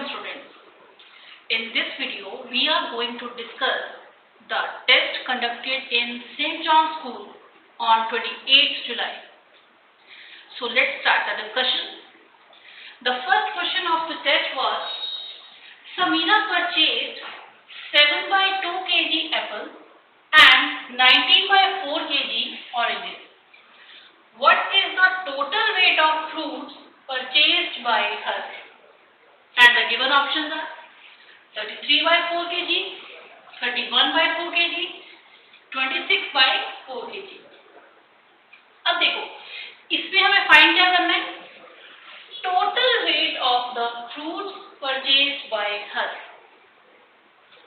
morning students. In this video we are going to discuss the test conducted in St. John's School on 28th July. So let's start the discussion. The first question of the test was, Samira purchased 7 by 2 kg apple and 19 by 4 kg oranges. What is the total weight of fruits purchased by her? And the given options are 33 by 4 kg, 31 by 4 kg, 26 by 4 kg. अब देखो इसमें हमें find क्या करना है? Total weight of the fruits purchased bye हर.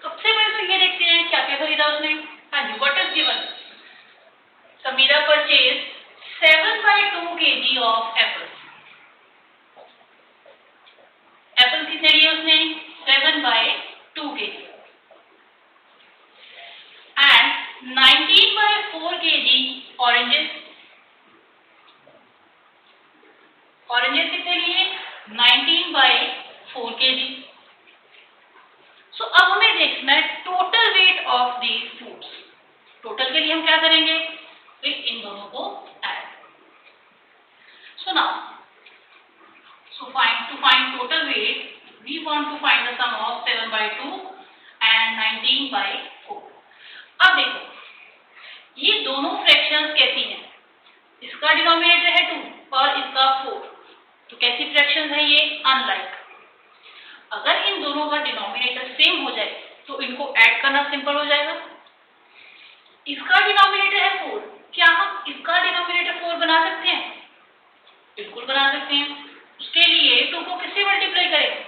सबसे पहले तो ये देखते हैं क्या क्या खरीदा उसने. हाँ जी, what is given? Samira purchase 7 by 2 kg of apple. Apple कितने लिए उसने? 7 by 2 kg. And 19 by 4 kg oranges. Oranges कितने लिए? 19 by 4 kg. सो अब हमें देखना है total weight of these fruits. Total के लिए हम क्या करेंगे? फिर इन दोनों को add. So now to find total weight, we want to find the sum of 7 by 2 and 19 by 4. अब देखो ये दोनों फ्रैक्शंस कैसी हैं? इसका डिनोमिनेटर है 2 और इसका 4. तो कैसी फ्रैक्शंस है ये? अनलाइक. अगर इन दोनों का डिनोमिनेटर सेम हो जाए तो इनको ऐड करना सिंपल हो जाएगा. इसका डिनोमिनेटर है 4. क्या हम इसका डिनोमिनेटर 4 बना सकते हैं? बिल्कुल बना सकते हैं. उसके लिए 2 को किससे मल्टीप्लाई करें?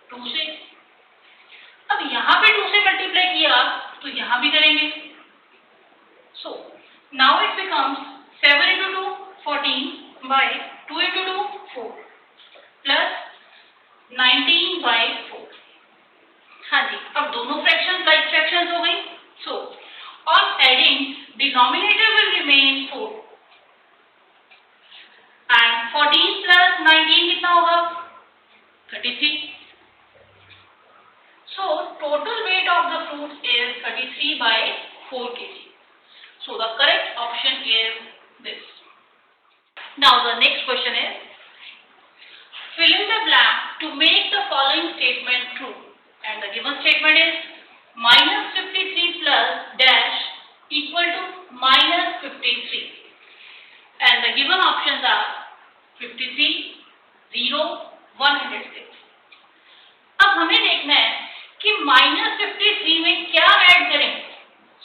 2 से. अब यहां पे 2 से मल्टीप्लाई किया तो यहां भी करेंगे. So now it becomes 7 into 2 14 by 2 into 2 4 plus 19 by 4. हाँ जी, अब दोनों फ्रैक्शंस लाइक फ्रैक्शंस हो गई. So on adding denominator will remain 4 and 14 plus 19 कितना होगा? 33. So total weight of the fruits is 33 by 4 kg. So the correct option is this. Now the next question is, fill in the blank to make the following statement true. And the given statement is minus 53 plus dash equal to minus 53. And the given options are 53, 0, 106. अब हमें देखना है कि minus 53 में क्या add करें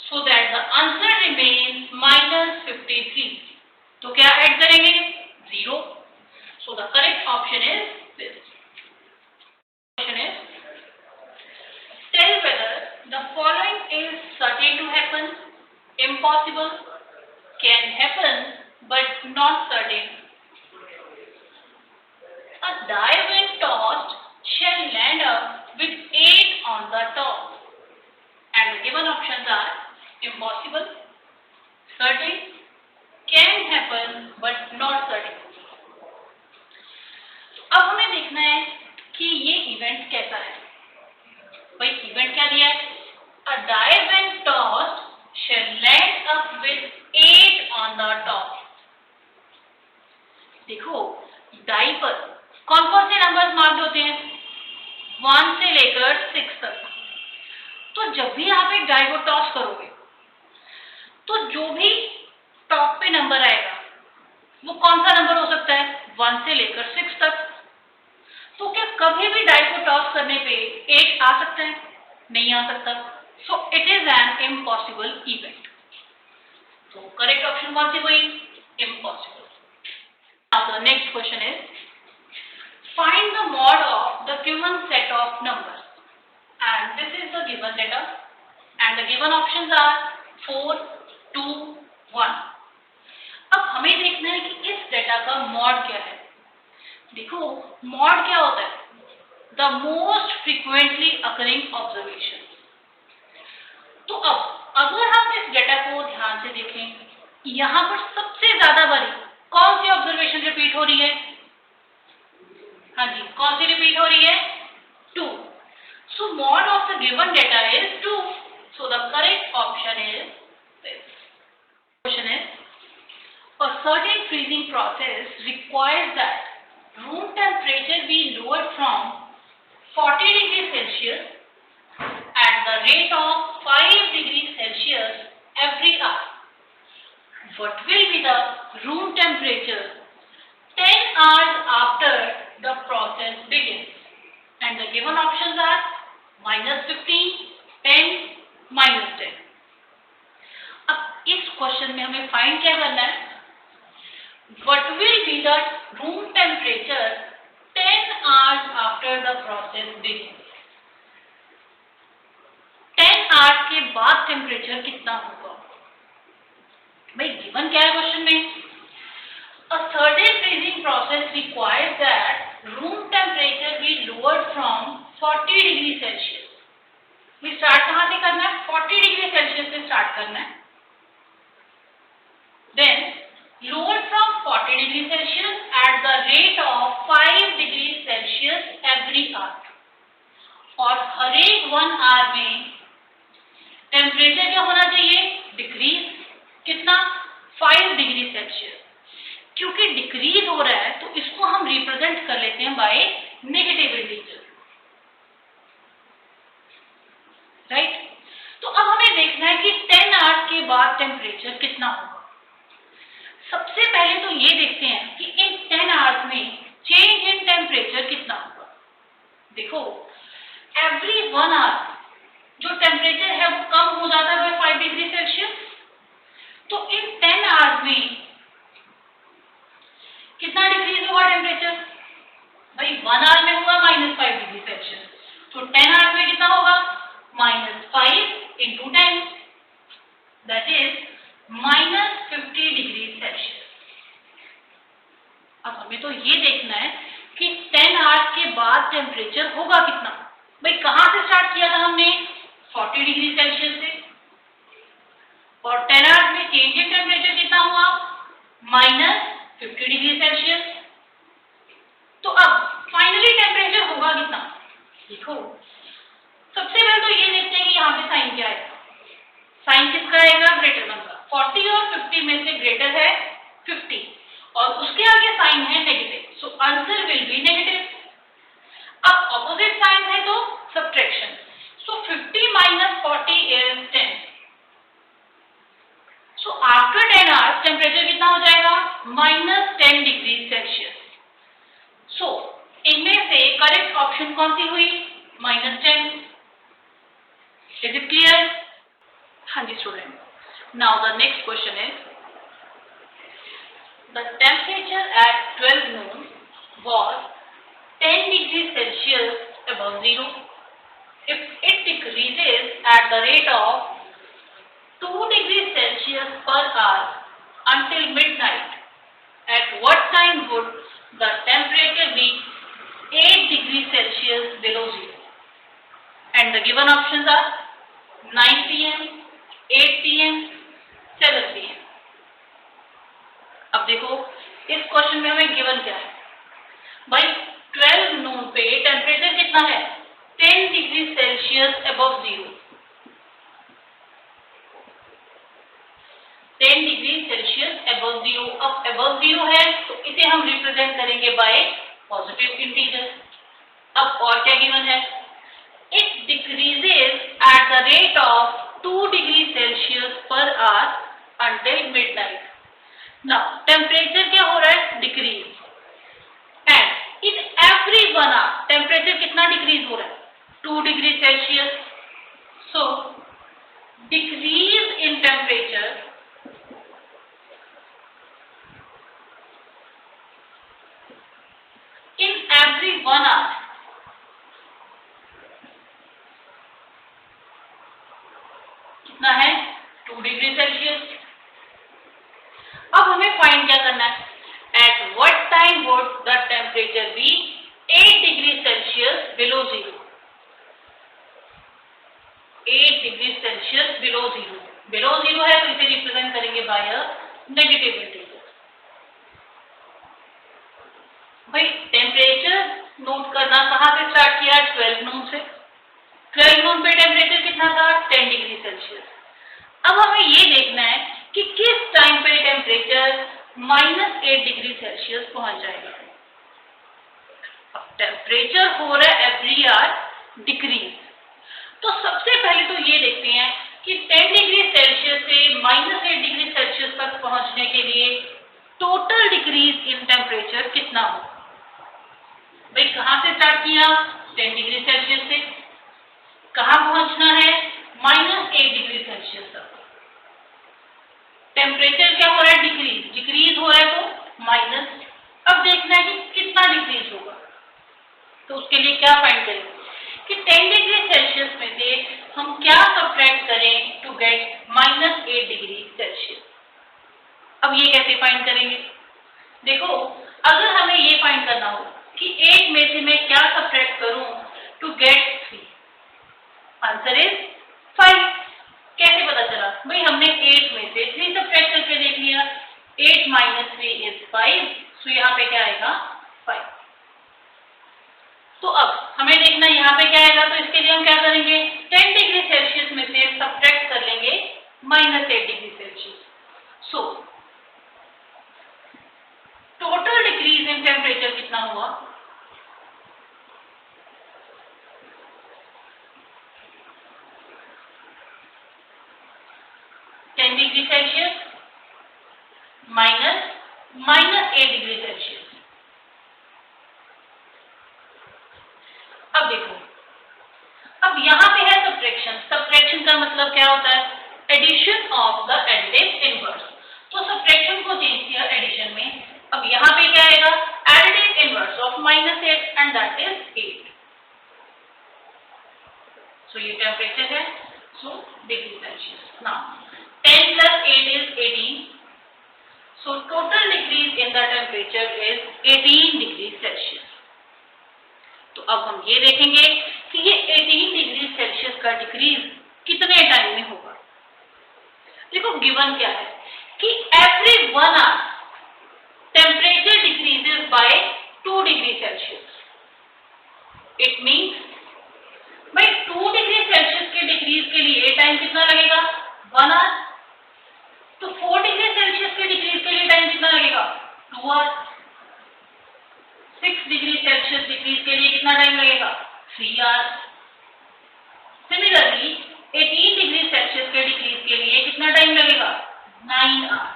so that the answer remains minus 53. तो क्या ऐड करेंगे? 0. So the correct option is this. Question is, tell whether the following is certain to happen, impossible, can happen but not certain. A die when tossed shall land up with 8 on the top. And the given options are impossible, certain, can happen but not certain. अब हमें देखना है कि ये event कैसा है. भाई event क्या दिया है? A die when tossed shall land up with 8 on the top. देखो डाई पर कौन कौन से नंबर्स मार्क्ड होते हैं? 1 से लेकर 6 तक. तो जब भी आप एक डाई को टॉस करोगे तो जो भी टॉप पे नंबर आएगा वो कौन सा नंबर हो सकता है? 1 से लेकर 6 तक. तो क्या कभी भी डाई को टॉस करने पे 8 आ सकता है? नहीं आ सकता. So it is an impossible event. तो करेक्ट ऑप्शन कौन सी हुई? Impossible. Now the next question is, find the mod of the given set of numbers. And this is the given data. And the given options are 4, 2, 1. अब हमें देखना है कि इस data का मॉड क्या है. देखो मॉड क्या होता है? The most frequently occurring observation. तो अब अगर हम इस डेटा को ध्यान से देखें, यहाँ पर सबसे ज्यादा बारी कौन सी ऑब्जर्वेशन रिपीट हो रही है? हाँ जी, कौन सी रिपीट हो रही है? 2. So mod of the given data is 2. So the correct option is this. Question is, a certain freezing process requires that room temperature be lowered from 40 degrees Celsius at the rate of 5 degrees Celsius every hour. What will be the room temperature 10 hours after the process begins? And the given options are -15, 10, -10. अब इस question में हमें find क्या करना है? What will be the room temperature 10 hours after the process begins? 10 hours के बाद temperature कितना होगा? भाई गिवन क्या है क्वेश्चन में? A certain freezing process requires that room temperature be lowered from 40 degree Celsius. भी स्टार्ट कहाँ से करना है? 40 डिग्री सेल्सियस से स्टार्ट करना है. Then lowered from 40 degree Celsius at the rate of 5 degree Celsius every hour. और हर एक 1 आवर में टेम्परेचर क्या होना चाहिए? डिक्रीज. कितना? 5 डिग्री सेल्सियस. क्योंकि डिक्रीज हो रहा है तो इसको हम रिप्रेजेंट कर लेते हैं बाय नेगेटिव इंटीजर. राइट. तो अब हमें देखना है कि 10 आवर्स के बाद टेम्परेचर कितना होगा. सबसे पहले तो ये देखते हैं कि इन 10 आवर्स में चेंज इन टेम्परेचर कितना होगा. देखो एवरी 1 आवर जो टेम्परेचर है वो कम हो जाता है बाय 5 डिग्री सेल्सियस. तो इन 10 आवर्स में कितना डिक्रीज होगा टेम्परेचर? भाई 1 आवर में होगा -5 डिग्री सेल्सियस. तो 10 आवर्स में कितना होगा? -5 into 10, that is -50 degree Celsius. अब हमें तो ये देखना है कि 10 आवर्स के बाद टेम्परेचर होगा कितना. भाई कहाँ से स्टार्ट किया था हमने? 40 डिग्री सेल्सियस से. और 10 आवर्स में चेंज इन टेम्परेचर कितना हुआ? -50 डिग्री सेल्सियस. तो अब फाइनली टेम्परेचर होगा कितना? देखो सबसे पहले तो ये देखते हैं कि यहाँ पे साइन क्या है. साइन किसका आएगा? ग्रेटर वन का. 40 और 50 में से ग्रेटर है 50 और उसके आगे साइन है negative. So answer will be negative. अब ऑपोजिट साइन है तो subtraction. So 50 - 40 is 10. So after 10 hours temperature कितना हो जाएगा? -10 डिग्री सेल्सियस. सो इनमें से करेक्ट ऑप्शन कौन सी हुई? -10. Is it clear? हाँ जी student. Now the next question is, the temperature at 12 noon was 10 degrees Celsius above zero. If it decreases at the rate of 2 degrees Celsius per hour until midnight, at what time would the temperature be 8 degrees Celsius below zero? And the given options are 9 p.m., 8 p.m., 7 p.m. अब देखो इस question में हमें given क्या है. भाई 12 नून पे temperature कितना है? 10 degree Celsius above zero. 10 degree Celsius above zero. अब अबव जीरो है तो इसे हम रिप्रेजेंट करेंगे बाय पॉजिटिव इंटीजर. अब और क्या गिवन है? It decreases at the rate of 2 degree Celsius per hour until midnight. Now temperature क्या हो रहा है? Decrease. And in every 1 hour temperature कितना डिक्रीज हो रहा है? 2 degree Celsius. So decrease in temperature in every 1 hour कितना है? 2 डिग्री सेल्सियस. अब हमें फाइंड क्या करना है? At what time would the temperature be 8 degree Celsius below zero. 8 degree Celsius below zero. Below zero है तो इसे रिप्रेजेंट करेंगे बाय अ नेगेटिव इंटीजर. भाई टेम्परेचर नोट करना, कहाँ से स्टार्ट किया, 12 नून से। 12 नून पे टेम्परेचर कितना था, 10 डिग्री सेल्सियस। अब हमें ये देखना है कि किस टाइम पे टेम्परेचर -8 डिग्री सेल्सियस पहुंच जाएगा। अब टेम्परेचर हो रहा है एवरी आवर डिक्रीज, तो सबसे पहले तो ये देखते हैं कि 10 डिग्री सेल्सियस से -8 डिग्री सेल्सियस तक पहुंचने के लिए टोटल डिक्रीज इन टेम्परेचर कितना हो। भाई कहां से स्टार्ट किया, 10 डिग्री सेल्सियस से, कहां पहुंचना है, -8 डिग्री सेल्सियस तक। टेम्परेचर क्या हो रहा है, डिक्रीज, डिक्रीज हो रहा है तो माइनस। अब देखना है कि कितना डिक्रीज होगा, तो उसके लिए क्या फाइंड करेंगे कि 10 डिग्री सेल्सियस में से हम क्या सब्ट्रैक्ट करें टू गेट -8 डिग्री सेल्सियस। अब ये कैसे फाइंड करेंगे, देखो अगर हमें ये फाइंड करना हो कि 8 में से मैं क्या सब्ट्रैक्ट करूं टू गेट 3, आंसर इज 5। कैसे पता चला, भाई हमने 8 में से 3 सब्ट्रैक्ट करके देख लिया, 8 - 3 इज 5, तो यहाँ पे क्या आएगा, 5। तो अब हमें देखना यहाँ पे क्या आएगा, तो इसके लिए हम क्या करेंगे, 10 डिग्री सेल्सियस में से सब्ट्रैक्ट कर लेंगे -8 degree Celsius. So total decrease in temperature कितना हुआ, डिग्री सेल्सियस -8 डिग्री सेल्सियस। अब देखो, अब यहां पे है सब्ट्रैक्शन। सब्ट्रैक्शन का मतलब क्या होता है, addition of the additive inverse. तो सब्ट्रैक्शन को चेंज किया एडिशन में। अब यहां पे क्या आएगा, additive inverse of -8 and that is 8। So ये टेम्परेचर है, so degree Celsius. Now 10 plus 8 is 18. So total decrease in the temperature is 18 degree Celsius. तो अब हम ये देखेंगे कि ये 18 डिग्री सेल्सियस का डिक्रीज कितने टाइम में होगा। देखो गिवन क्या है कि every 1 hour temperature decreases by 2 degree Celsius. It means भाई 2 डिग्री सेल्सियस के डिक्रीज के लिए टाइम कितना लगेगा, 1 आवर। तो 4 डिग्री सेल्सियस के डिक्रीज के लिए टाइम कितना लगेगा, 2 आवर। 6 डिग्री सेल्सियस डिक्रीज के लिए कितना टाइम लगेगा, 3 आवर। सिमिलरली 18 डिग्री सेल्सियस के डिक्रीज के लिए कितना टाइम लगेगा, 9 आवर।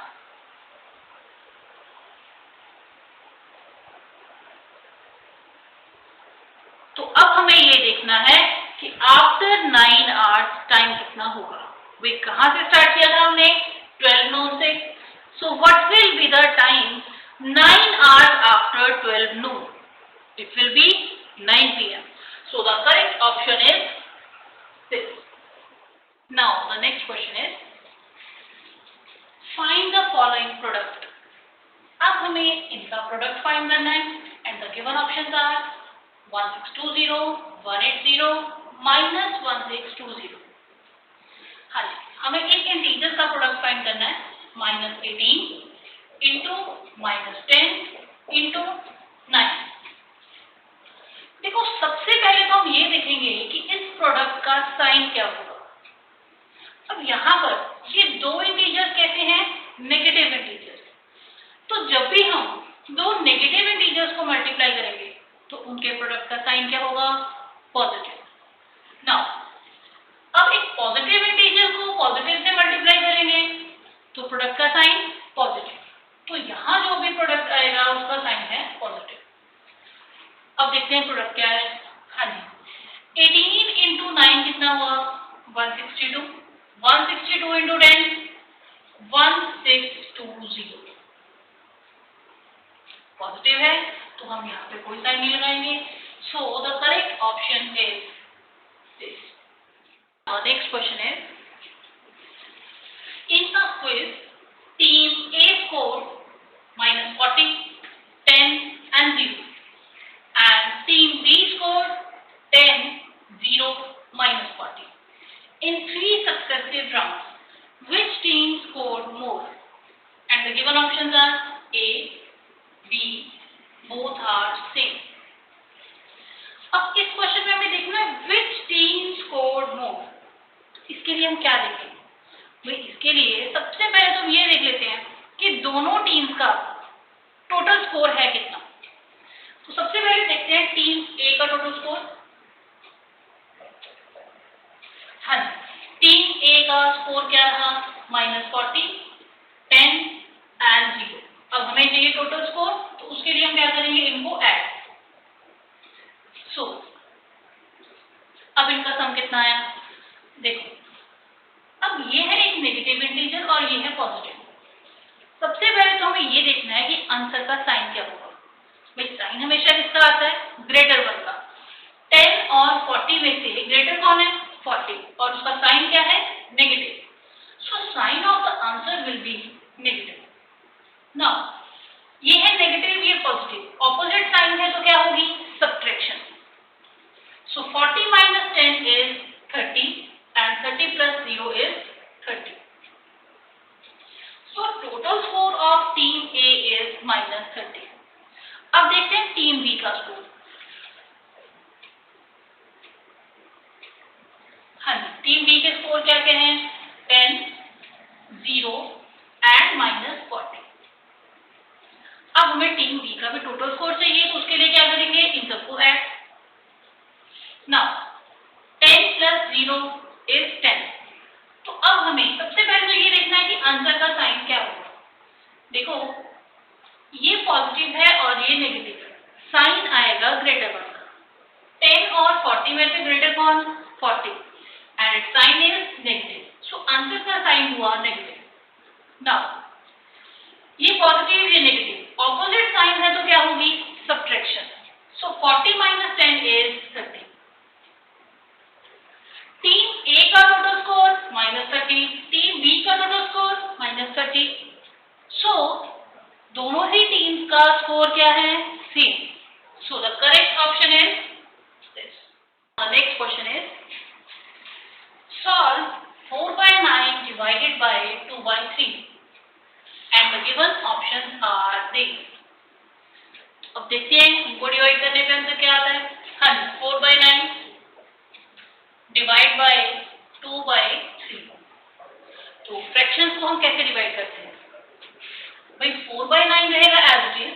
तो अब हमें ये देखना है कि आफ्टर 9 आवर्स टाइम कितना होगा। वे कहां से स्टार्ट किया था हमने, 12 noon से। So what will be the time 9 hours after 12 noon? It will be 9 p.m. So the correct option is this. Now the next question is find the following product. अब हमें इनका प्रोडक्ट फाइंड करना है and the given options are 1620, 180, -1620। हाँ जी, हमें इन integers का प्रोडक्ट फाइंड करना है, -18 इंटू -10 इंटू 9। देखो सबसे पहले तो हम ये देखेंगे कि इस प्रोडक्ट का साइन क्या होगा। अब यहाँ पर ये दो इंटीजर्स कैसे हैं, नेगेटिव इंटीजर्स। तो जब भी हम दो नेगेटिव इंटीजर्स को मल्टीप्लाई करेंगे तो उनके प्रोडक्ट का साइन क्या होगा, पॉजिटिव। नाउ अब एक पॉजिटिव इंटीजर को पॉजिटिव से मल्टीप्लाई करेंगे तो प्रोडक्ट का साइन पॉजिटिव। तो यहां जो भी प्रोडक्ट आएगा उसका साइन है पॉजिटिव। अब देखते हैं प्रोडक्ट क्या है। हाँ जी, 18 इंटू 9 कितना हुआ, 162। 162 इंटू 10 1620। पॉजिटिव है तो हम यहाँ पे कोई साइन नहीं लगाएंगे। सो the correct option is this. Next question is, in the quiz, team A scored -40, 10 and 0 and team B scored 10, 0, -40. In 3 successive rounds, which team scored more? And the given options are A, B, both are same. पहले तो हम ये देख लेते हैं कि दोनों teams का टोटल स्कोर है कितना। तो सबसे पहले देखते हैं टीम ए का टोटल स्कोर। हाँ जी, टीम ए का स्कोर क्या था, -40, 10 एंड 0। अब हमें चाहिए टोटल स्कोर, तो उसके लिए हम क्या करेंगे, इनको ऐड। सो अब इनका सम कितना आया, देखो अब ये है एक नेगेटिव इंटीजर और ये है पॉजिटिव। सबसे पहले तो हमें ये देखना है कि आंसर का साइन क्या होगा। भाई साइन हमेशा किसका आता है, ग्रेटर 1 का। 10 और 40 में से ग्रेटर कौन है, 40, और उसका साइन क्या है, negative. So sine of the answer will be negative. Now ये है नेगेटिव, ये पॉजिटिव, ऑपोजिट साइन है तो क्या होगी, subtraction. So 40 - 10 is 30 and 30 + 0 is 30. So total score of team A is -30. अब देखते हैं टीम बी का स्कोर। हाँ जी, टीम बी के स्कोर क्या क्या हैं, 10, 0 एंड -40। अब हमें टीम बी का भी टोटल स्कोर चाहिए, तो उसके लिए क्या करेंगे, इन सबको ऐड। Now 10 + 0 is 10। तो अब हमें सबसे पहले तो ये देखना है कि आंसर का साइन क्या होगा। देखो ये पॉजिटिव है और ये नेगेटिव है, साइन आएगा ग्रेटर 1 का। 10 और 40 में से ग्रेटर कौन, 40, and its sign is negative. So answer का साइन हुआ नेगेटिव। नाउ ये पॉजिटिव ये नेगेटिव, ऑपोजिट साइन है तो क्या होगी, subtraction. So 40 - 10 is 30। Team A का टोटल स्कोर -30, टीम बी का टोटल स्कोर -30। सो दोनों ही टीम्स का स्कोर क्या है, same. So the correct option is this. Next question is solve 4/9 divided by 2/3 and the given options are these। अब देखते हैं इनको डिवाइड करने पे आंसर क्या आता है। हाँ, 4/9 डिवाइड बाय 2/3। तो फ्रैक्शंस को हम कैसे डिवाइड करते हैं, भाई 4/9 रहेगा as it is,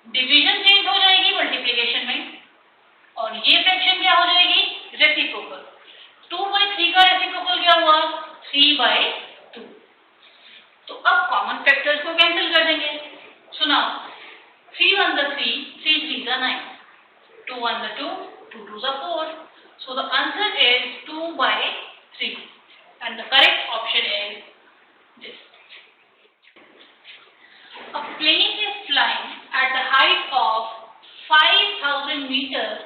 division change हो जाएगी मल्टीप्लिकेशन में, और ये फ्रैक्शन क्या हो जाएगी, रेसिप्रोकल। 2/3 का रेसिप्रोकल क्या हुआ, 3/2। तो अब कॉमन फैक्टर्स को कैंसिल कर देंगे। सुना, 3 × 1 = 3, 3 × 3 = 9, 2 × 1 = 2, 2 × 2 = 4। So the answer is 2/3 and the correct option is this. A plane is flying at the height of 5,000 meters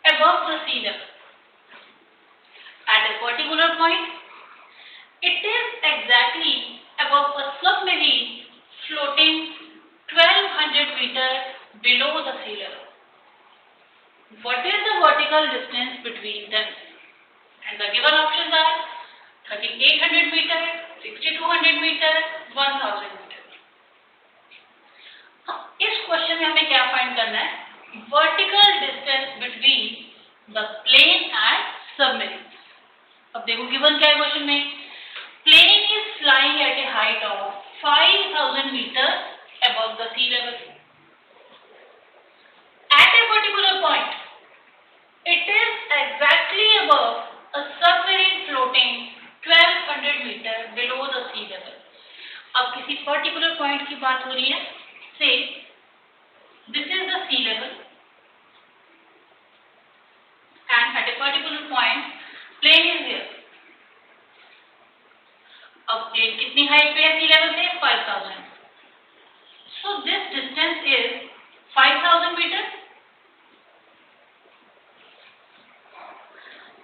above the sea level. At a particular point, it is exactly above a submarine floating 1,200 meters below the sea level. What is the vertical distance between them? And the given options are 3,800 meters, 6,200 meters, 1,000 meters. इस question में हमें क्या find करना है, vertical distance between the plane and submarine. अब देखो given क्या है क्वेश्चन में, plane is flying at a height of 5,000 meters above the sea level. At a particular point, it is exactly above a submarine floating 1,200 meters below the sea level. अब किसी particular point की बात हो रही है, से this is the sea level and at a particular point plane is here. अब plane कितनी हाइट पे है सी लेवल से, 5,000। So this distance is 5,000 meters.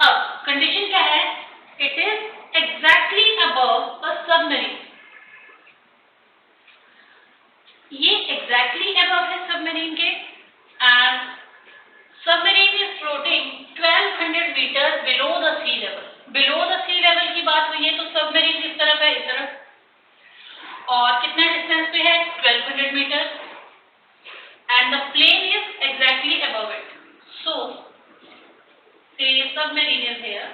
अब कंडीशन क्या है, it is exactly above a submarine. ये एग्जैक्टली अबव है सबमरीन के, and submarine is floating 1,200 meters below the sea level. Below the sea level की बात हुई है तो सबमरीन किस तरफ है, इस तरफ, और कितना डिस्टेंस पे है, 1,200 meters, and the plane is exactly above it. So say submarine is here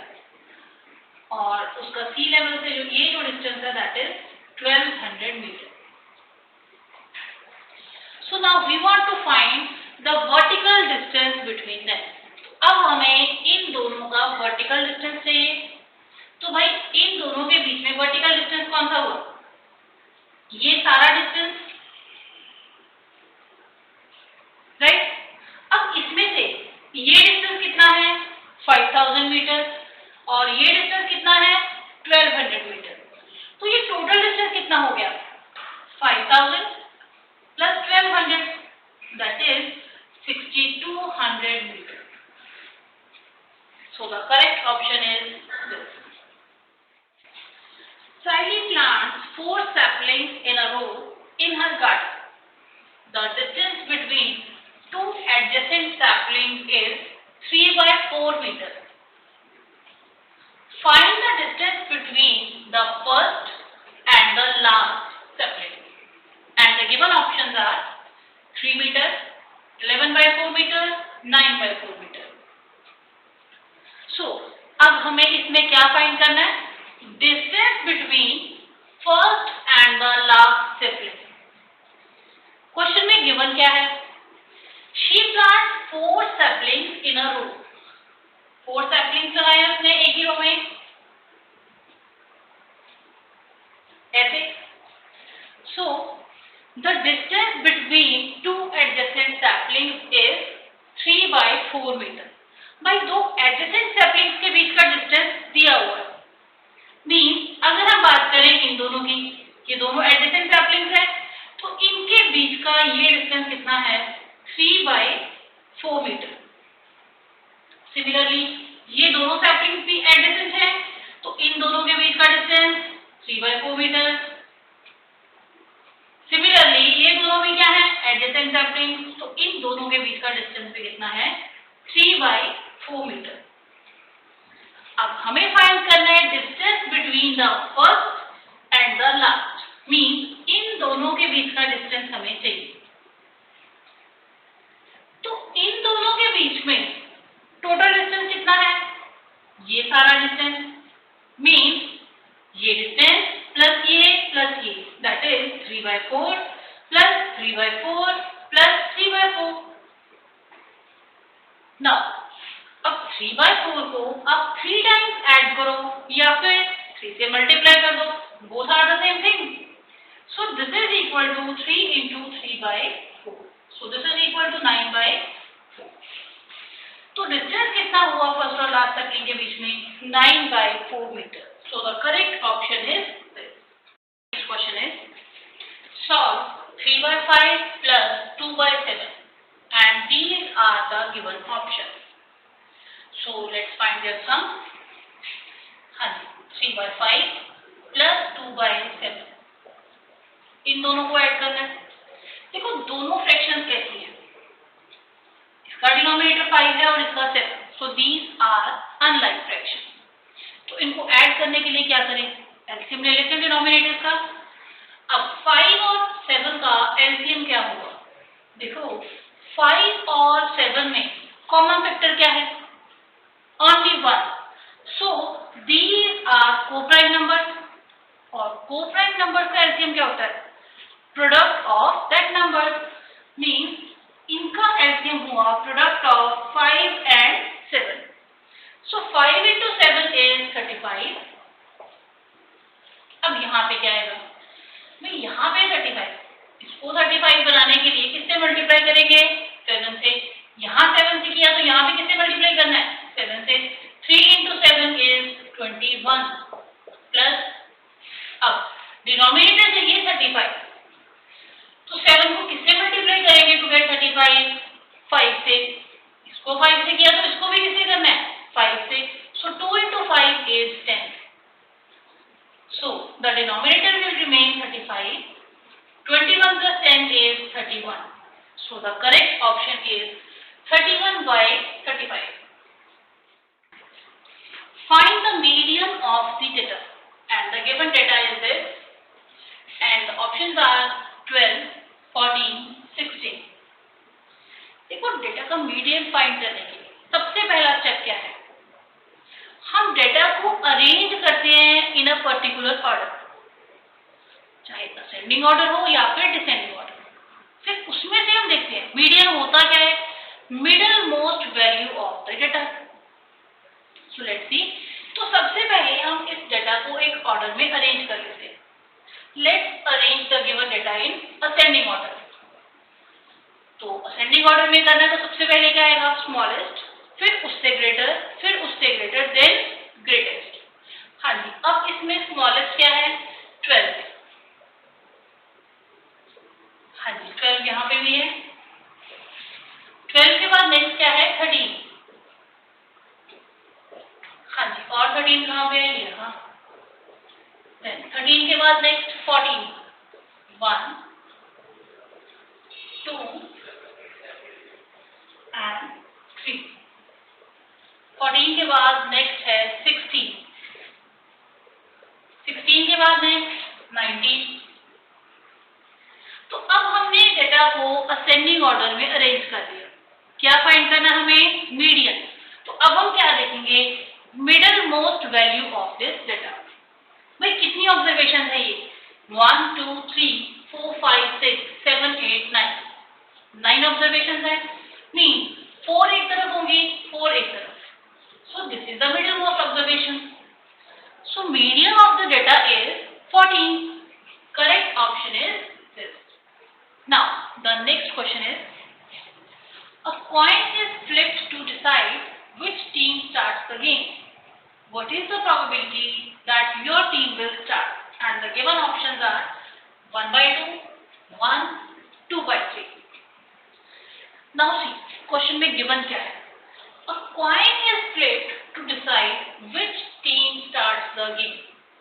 और उसका सी लेवल से ये जो डिस्टेंस है that is 1200 meter. So now we want to find the vertical distance between them. अब हमें इन दोनों का वर्टिकल डिस्टेंस चाहिए। तो भाई इन दोनों के बीच में वर्टिकल डिस्टेंस कौन सा हुआ? ये सारा डिस्टेंस, राइट। अब इसमें से ये डिस्टेंस कितना है? 5000 मीटर और ये डिस्टेंस कितना है? 1200 मीटर। तो ये टोटल डिस्टेंस कितना हो गया? 5000 plus 1200 that is 6200 meter. So the correct option is this. Sally plants 4 saplings in a row in her garden. The distance between 2 adjacent saplings is 3 by 4 meters. Find the distance between the first and the last sapling. And the given options are 3 meters, 11 by 4 meters, 9 by 4 meters. So, अब हमें इसमें क्या find करना है? Distance between first and the last sibling. Question में given क्या है? She plant 4 saplings in a row. 4 saplings लगाए उसने एक ही रो में, ऐसे। So the distance between 2 adjacent saplings is 3 by 4 meter. भाई दो एडजेसेंट सैपलिंग्स के बीच का डिस्टेंस दिया हुआ है। मींस अगर हम बात करें इन दोनों की, ये दोनों एडजेसेंट सैपलिंग्स है, तो इनके बीच का ये डिस्टेंस कितना है? 3 by 4 मीटर। सिमिलरली ये दोनों सैपलिंग्स भी एडजेसेंट है, तो इन दोनों के बीच का डिस्टेंस 3 by 4 मीटर। सिमिलरली ये दोनों भी क्या है? एडजेसेंट सैपलिंग्स, तो इन दोनों के बीच का डिस्टेंस भी कितना है? 3 by 4 मीटर। अब हमें फाइंड करना है distance between the first and the last. Means इन दोनों के बीच का डिस्टेंस हमें चाहिए। तो इन दोनों के बीच में टोटल डिस्टेंस कितना है? ये सारा डिस्टेंस, मींस ये डिस्टेंस प्लस ये that is 3 by 4 plus 3 by 4 plus 3 by 4। Now अब 3 by 4 को आप 3 टाइम्स ऐड करो या फिर 3 से मल्टीप्लाई कर दो, both are the same thing. So this is equal to 3 into 3 by 4। So this is equal to 9 by 4। तो डिस्टेंस कितना हुआ फर्स्ट और लास्ट सैपलिंग के बीच में? 9 by 4 meter. So the correct option is this. Next question is solve 3 by 5 plus 2 by 7 and these are the given options. So let's find their sum. 3 by 5 plus 2 by 7, इन दोनों को add करना है। देखो दोनों fractions कैसी हैं? इसका denominator 5 है और इसका 7, so these are unlike fraction. तो इनको ऐड करने के लिए क्या करें? एलसीएम ले लेते हैं डिनोमिनेटर का। अब 5 और 7 का एलसीएम क्या होगा? देखो 5 और 7 में कॉमन फैक्टर क्या है? Only 1. So these are co-prime numbers और co-prime numbers का LCM क्या होता है? Product of that number। Means इनका LCM हुआ product of 5 and 7। So 5 into 7 is 35। अब यहाँ पे क्या आएगा? भाई यहाँ पे 35, इसको 35 बनाने के लिए किससे मल्टीप्लाई करेंगे? 7 से। यहाँ 7 से किया तो यहाँ पे किससे मल्टीप्लाई करना है? 7 से। 3 into 7 is 21 प्लस, अब डिनोमिनेटर चाहिए 35, तो 7 को किससे मल्टीप्लाई करेंगे टू गेट 35? 5 से। इसको 5 से किया तो इसको भी किससे करना है? 5 से। सो 2 into 5 is 10। So the denominator will remain 35. 21 plus 10 is 31. So the correct option is 31 by 35. Find the median of the data, and the given data is this, and the options are 12, 14, 16. देखो data का median find करने के लिए सबसे पहला step क्या है? हम डेटा को अरेंज करते हैं इन अ पर्टिकुलर ऑर्डर, चाहे असेंडिंग ऑर्डर हो या फिर डिसेंडिंग ऑर्डर। फिर उसमें से हम देखते हैं मीडियन होता क्या है, middle most value of the data. So let's see, तो सबसे पहले हम इस डेटा को एक ऑर्डर में अरेंज कर लेते हैं। Let's arrange the given data in ascending order. तो असेंडिंग ऑर्डर में करना तो सबसे पहले क्या आएगा, स्मॉलेस्ट, फिर उससे ग्रेटर, देन ग्रेटेस्ट। हाँ जी, अब इसमें स्मॉलेस्ट क्या है, 12। हाँ जी, 12 यहाँ पे भी है। 12 के बाद नेक्स्ट क्या है, 13। हाँ जी, और 13 कहाँ पे है, यहाँ। 13 के बाद नेक्स्ट 14, 1, 2 एंड 3। 14 के बाद नेक्स्ट है 16, 16 के बाद नेक्स्ट 19। तो अब हमने डेटा को असेंडिंग ऑर्डर में अरेंज कर दिया। क्या फाइंड करना हमें, मीडियन। तो अब हम क्या देखेंगे, middle most value of this data. भाई कितनी ऑब्जर्वेशन है ये, 1 2 3 4 5 6 7 8 9, 9 ऑब्जर्वेशन है। मीन 4 एक तरफ होंगी, 4 एक तरफ। सो this is the middle most observation. So median of the data is 14। Correct option is this. Now, the next question is, a coin is flipped to decide which team starts the game. What is the probability that your team will start? And the given options are 1/2, 1, 2/3. Now see, question में given क्या है? A coin is flipped to decide which team starts the game.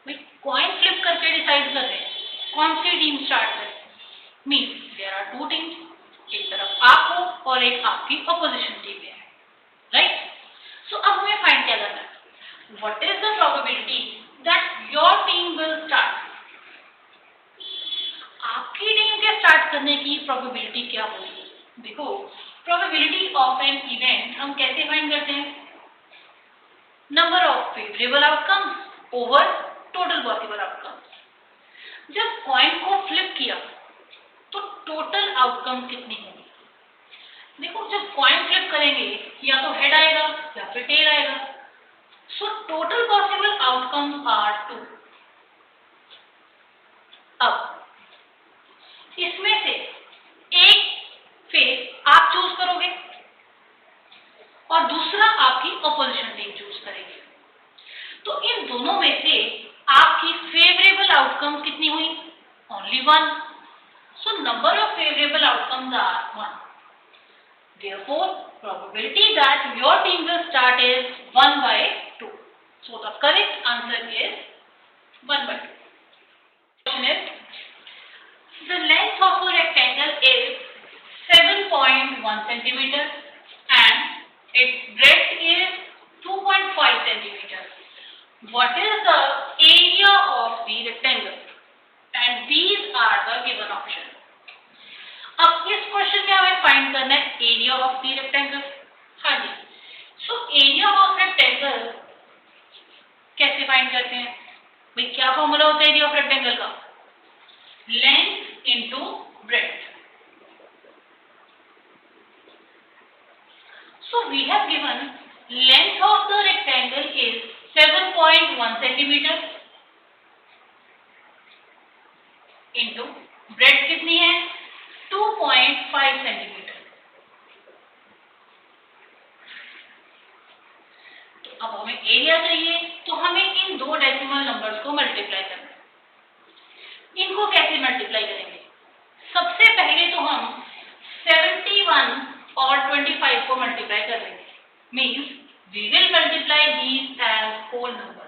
भाई coin flip करके decide कर रहे हैं कौन सी team start करे। मीन्स देयर आर 2 टीम्स, एक तरफ आप हो और एक आपकी अपोजिशन टीम है, राइट। सो अब हमें फाइंड क्या करना है, what is the probability that your team will start. आपकी टीम के स्टार्ट करने की प्रोबेबिलिटी क्या होगी। देखो, प्रोबेबिलिटी ऑफ एन इवेंट हम कैसे फाइंड करते हैं, number of favourable outcomes over total possible outcomes. जब कॉइन को फ्लिप किया तो टोटल आउटकम कितनी होगी। देखो, जब कॉइन फ्लिप करेंगे या तो हेड आएगा या फिर टेल आएगा। So total possible outcomes are 2। अब इसमें से एक फेस आप चूज करोगे और दूसरा आपकी अपोजिशन टीम चूज करेगी। तो इन दोनों में से आपकी फेवरेबल आउटकम कितनी हुई, only 1। So number of favourable outcomes are 1। Therefore, probability that your team will start is 1/2. So the correct answer is 1/2. Question is, the length of a rectangle is 7.1 centimeter and its breadth is 2.5 centimeter. What is the area of the rectangle? And these are the given options. अब इस question में हमें find करना है area of the rectangle. हाँ जी, so area of rectangle कैसे find करते हैं, भाई क्या फॉर्मूला होता है एरिया ऑफ रेक्टेंगल का, length into breadth. So we have given length of the rectangle is 7.1 centimetre into breadth कितनी है, 2.5 सेंटीमीटर। तो अब हमें एरिया चाहिए, तो हमें इन दो डेसिमल नंबर्स को मल्टीप्लाई करना है। इनको कैसे मल्टीप्लाई करेंगे, सबसे पहले तो हम 71 और 25 को मल्टीप्लाई कर लेंगे। Means we will multiply these as whole number.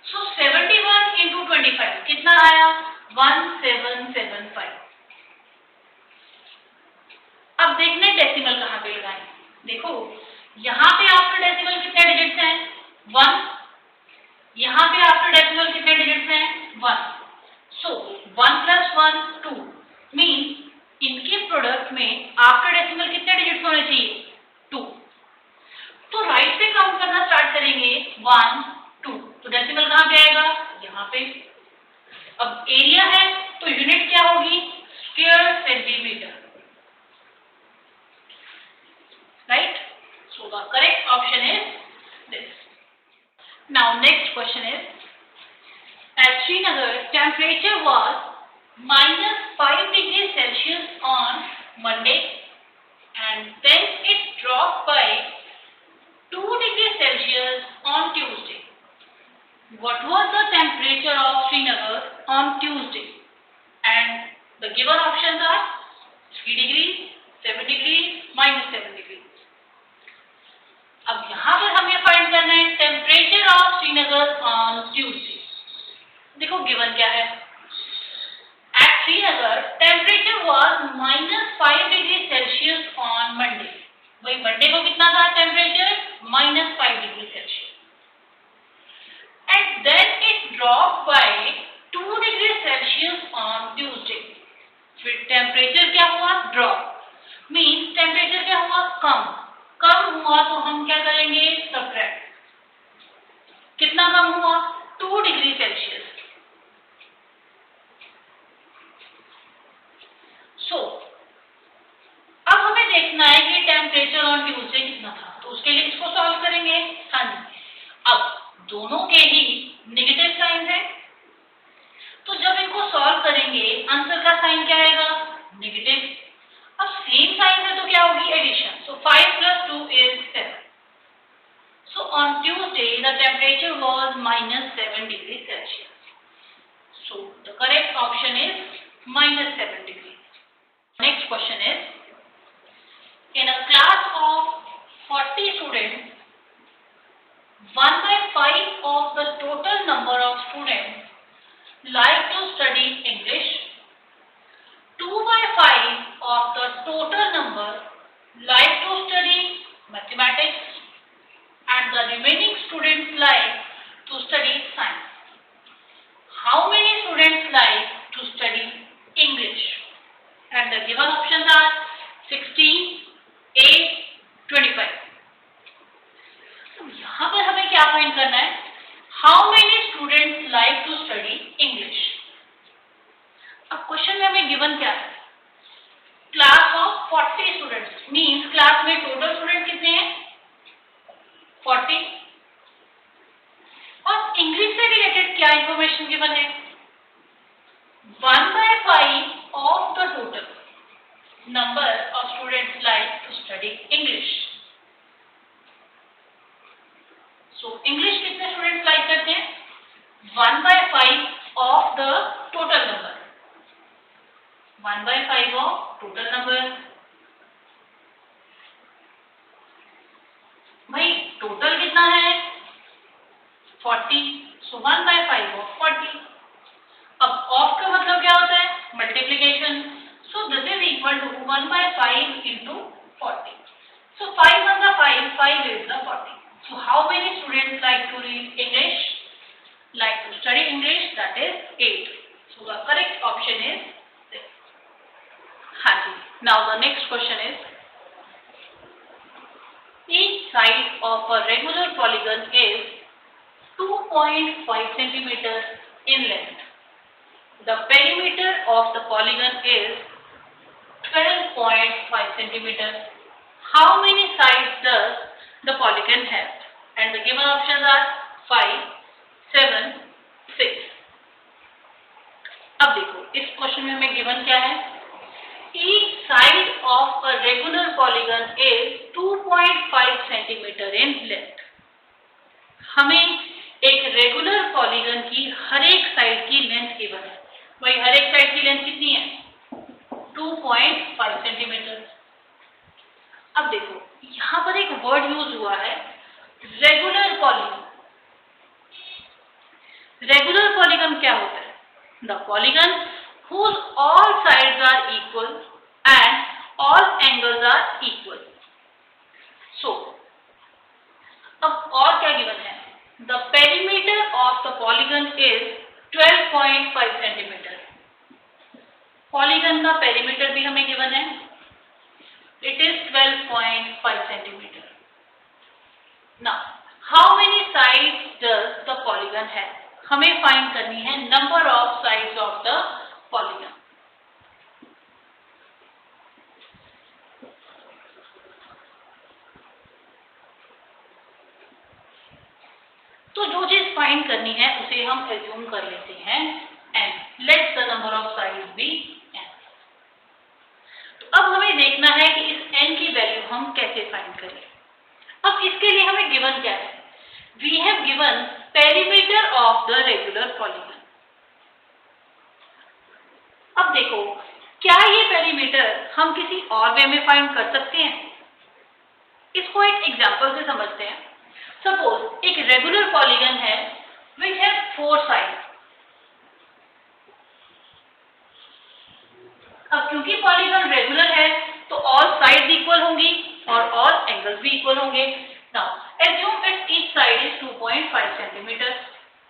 So 71 into 25 कितना आया, 1775। अब देखने डेसिमल कहाँ पे लगाएं। देखो, यहाँ पे आफ्टर डेसिमल कितने डिजिट्स हैं, 1। यहाँ पे आफ्टर डेसिमल कितने डिजिट्स हैं, 1। सो 1 + 1 2। मीन इनके प्रोडक्ट में आफ्टर डेसिमल कितने डिजिट्स होने चाहिए, 2। तो राइट से काउंट करना स्टार्ट करेंगे 1 2, तो डेसिमल कहाँ पे आएगा? यहाँ पे। अब एरिया है तो यूनिट क्या होगी? Square centimetre, right? So the correct option is this. Now next question is, at Srinagar temperature was -5 degrees Celsius on Monday and then it dropped by 2 degrees Celsius on Tuesday. What was the temperature of Srinagar on Tuesday? And the given options are 3 degrees, 7 degrees, -7 degrees. अब यहाँ पर हमें find करना है temperature of Srinagar on Tuesday. देखो given क्या है. At Srinagar temperature was -5 degree Celsius on Monday. वही मंडे को कितना था temperature? -5 degree Celsius. And then it drop by 2 degree Celsius on Tuesday. फिर टेम्परेचर क्या हुआ? ड्रॉप. मीन्स टेम्परेचर क्या हुआ? कम हुआ तो हम क्या करेंगे? सबट्रैक्ट. कितना कम हुआ? 2 डिग्री सेल्सियस. सो अब हमें देखना है कि टेम्परेचर ऑन ट्यूसडे कितना था, तो उसके लिए इसको सॉल्व करेंगे. हाँ जी. अब दोनों के ही नेगेटिव साइन है, तो जब इनको सॉल्व करेंगे आंसर का साइन क्या आएगा? नेगेटिव. अब सेम साइन है तो क्या होगी? Addition. So 5 + 2 is 7. So on Tuesday the temperature was -7 degrees Celsius. So the correct option is -7 degrees. Next question is, in a class of 40 students, 1/5 of the total number of students like to study English. 2/5 of the total number like to study mathematics and the remaining students like to study science. How many students like to study English? And the given options are 16, 8, 25. तो यहाँ पर हमें क्या find करना है? How many students like to study English? अब question में हमें गिवन क्या है? Class of 40 students. Means class में टोटल स्टूडेंट कितने हैं? 40. और इंग्लिश से रिलेटेड क्या इंफॉर्मेशन गिवन है? 1/5 of the total number of students like to study English. So English कितने स्टूडेंट्स लाइक करते हैं? 1/5 of the total number. 1/5 of total number. भाई टोटल कितना है? 40. So 1/5 of 40. अब ऑफ का मतलब क्या होता है? Multiplication. So this is equal to 1/5 into 40. So 5 1 5, 5 is the 40. So how many students like to read English? Like to study English? That is 8. So the correct option is this. हाँ जी. Now the next question is, each side of a regular polygon is 2.5 centimeter in length. The perimeter of the polygon is 12.5 centimeter. How many sides does the polygon have? And the given options are 5, 7, 6. अब देखो इस question में हमें given क्या है? Each side of a regular polygon is 2.5 centimeter in length. हमें एक regular polygon की हर एक साइड की लेंथ गिवन है. वही हर एक साइड की लेंथ कितनी है? 2.5 सेंटीमीटर. अब देखो यहाँ पर एक वर्ड यूज हुआ है, रेगुलर पॉलीगन. रेगुलर पॉलीगन क्या होता है? The polygon whose all sides are equal and all angles are equal. So, अब और क्या गिवन है? The perimeter of the polygon is 12.5 centimeter. Polygon का पेरीमीटर भी हमें गिवन है. It is 12.5 centimeter. Now how many sides does the polygon है, हमें फाइंड करनी है number of sides of the polygon. तो जो चीज फाइंड करनी है उसे हम एज्यूम कर लेते हैं n, let the number of sides be n। तो अब हमें देखना है कि इस n की वैल्यू हम कैसे फाइंड करें। अब इसके लिए हमें गिवन क्या है, we have given perimeter of the regular polygon. अब देखो, क्या ये पेरीमीटर हम किसी और वे में फाइंड कर सकते हैं? इसको एक एग्जांपल से समझते हैं। सपोज एक रेगुलर पॉलीगन है विच हैज 4 साइड्स। अब क्योंकि पॉलीगन रेगुलर है तो ऑल साइड्स इक्वल होंगी और ऑल एंगल्स भी इक्वल होंगे। Now assume it each side is 2.5 centimetre.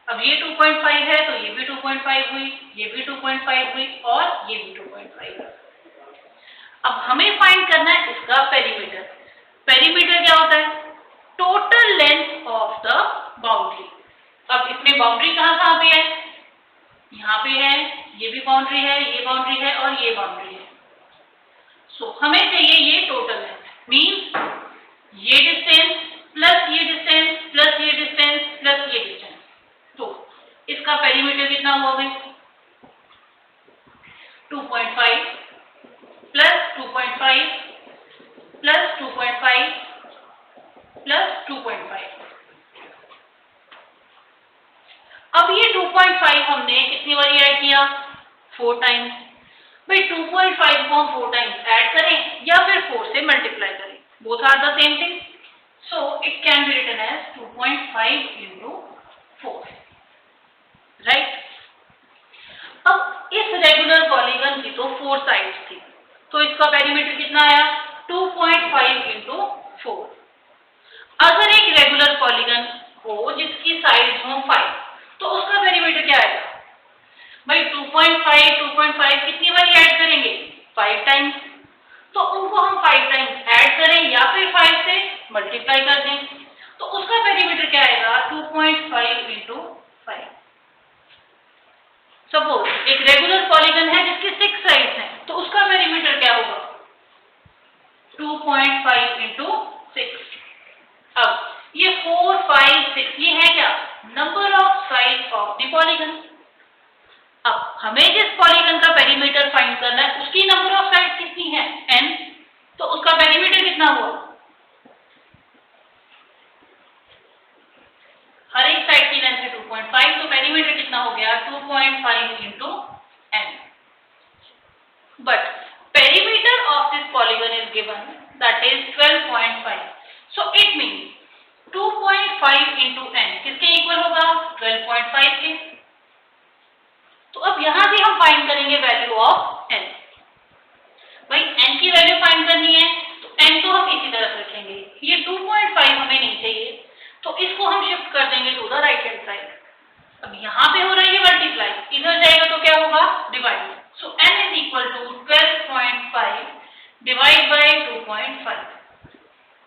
अब ये 2.5 है तो ये भी 2.5 हुई, ये भी 2.5 हुई और ये भी 2.5 है। अब हमें फाइंड करना है इसका पेरीमीटर। पेरीमीटर क्या होता है? Total length of the boundary. अब इसमें बाउंड्री कहाँ पे है? यहाँ पे है, ये भी बाउंड्री है, ये बाउंड्री है और ये बाउंड्री है। सो हमें चाहिए ये टोटल लेंथ, मीन्स ये डिस्टेंस प्लस ये डिस्टेंस प्लस ये डिस्टेंस प्लस ये डिस्टेंस। तो इसका पेरीमीटर कितना हुआ भाई? 2.5 प्लस 2.5 प्लस 2.5 प्लस 2.5। अब ये 2.5 हमने कितनी बार ऐड किया? 4 टाइम्स। भाई 2.5 को हम 4 टाइम्स ऐड करें या फिर 4 से मल्टीप्लाई करें, both are the same thing. So it can be written as 2.5 into 4, right. अब इस रेगुलर पॉलीगन की तो 4 साइड्स थी, तो इसका पेरीमीटर कितना आया? 2.5 into 4। अगर एक रेगुलर पॉलीगन हो जिसकी साइड्स हो 5, तो उसका पेरीमीटर क्या आएगा? भाई 2.5 कितनी बार ऐड करेंगे? 5 टाइम्स। तो उनको हम 5 टाइम्स ऐड करें या फिर 5 से मल्टीप्लाई कर दें, तो उसका पेरीमीटर क्या आएगा? 2.5 into 5। सपोज एक रेगुलर पॉलीगन है जिसके 6 साइड्स हैं, तो उसका पेरीमीटर क्या होगा? 2.5 into 6। अब ये 4, 5, 6 ये है क्या? Number of sides of the polygon. अब हमें जिस पॉलीगन का पेरीमीटर फाइंड करना है उसकी नंबर ऑफ साइड्स कितनी है? n। तो उसका पेरीमीटर कितना हुआ? हर एक साइड की लेंथ है 2.5, तो पेरीमीटर कितना हो गया? 2.5 into n। But perimeter of this polygon is given, that is 12.5। So it means 2.5 into n किसके इक्वल होगा? 12.5 के। तो अब यहां से हम फाइंड करेंगे वैल्यू ऑफ n। भाई n की वैल्यू फाइंड करनी है तो n तो हम इसी तरफ रखेंगे, ये 2.5 हमें नहीं चाहिए तो इसको हम शिफ्ट कर देंगे to the right hand side. अब यहाँ पे हो रही है मल्टीप्लाई, इधर जाएगा तो क्या होगा? Divide. So n is equal to 12.5 divide by 2.5।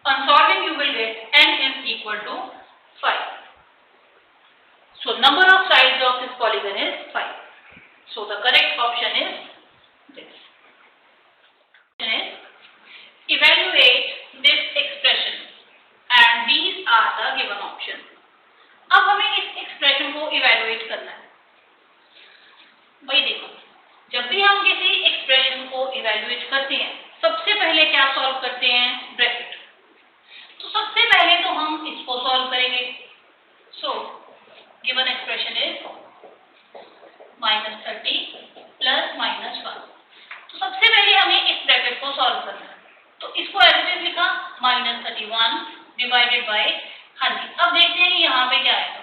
On solving you will get n is equal to 5. So number of sides of this polygon is 5. So the correct option is this. Is evaluate this expression and these are the given options. अब हमें इस expression को evaluate करना है। भाई देखो, जब भी हम किसी एक्सप्रेशन को इवेलुएट करते हैं सबसे पहले क्या सॉल्व करते हैं? ब्रैकेट। तो सबसे पहले तो हम इसको सॉल्व करेंगे। So given expression is -30 plus -1। तो सबसे पहले हमें इस ब्रैकेट को सॉल्व करना है, तो इसको एज इट इज लिखा -31 डिवाइडेड बाय 100। अब देखते हैं यहाँ पे क्या आएगा।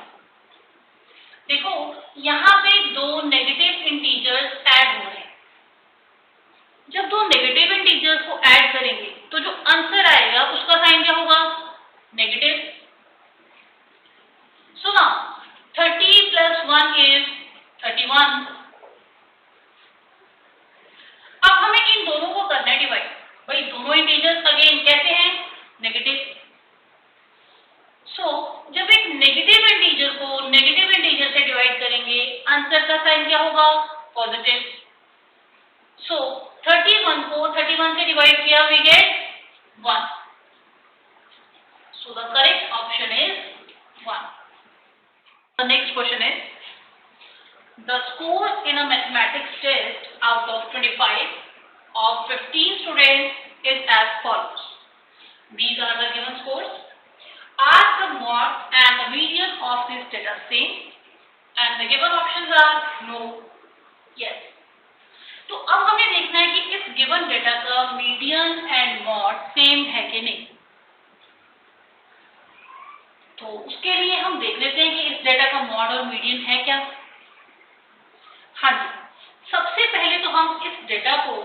देखो यहाँ पे दो नेगेटिव इंटीजर्स ऐड हो रहे हैं। जब दो नेगेटिव इंटीजर्स को ऐड करेंगे तो जो आंसर आएगा उसका साइन क्या होगा? Negative. So now 30 plus 1 is 31। अब हमें इन दोनों को करना है डिवाइड। भाई दोनों इंटीजर्स अगेन कैसे हैं? नेगेटिव। आंसर का साइन क्या होगा? पॉजिटिव। सो 31 को 31 से डिवाइड किया, we get 1. So the correct option is 1. The next question is, the score in a mathematics test out of 25 of 15 students is as follows. These are the given scores. Are the mode and the median of this data same? And the given options are no, yes. तो अब हमें देखना है कि इस given data का median and mod same है कि नहीं। तो उसके लिए हम देख लेते हैं कि इस डेटा का मॉड और मीडियन है क्या। हाँ जी, सबसे पहले तो हम इस डेटा को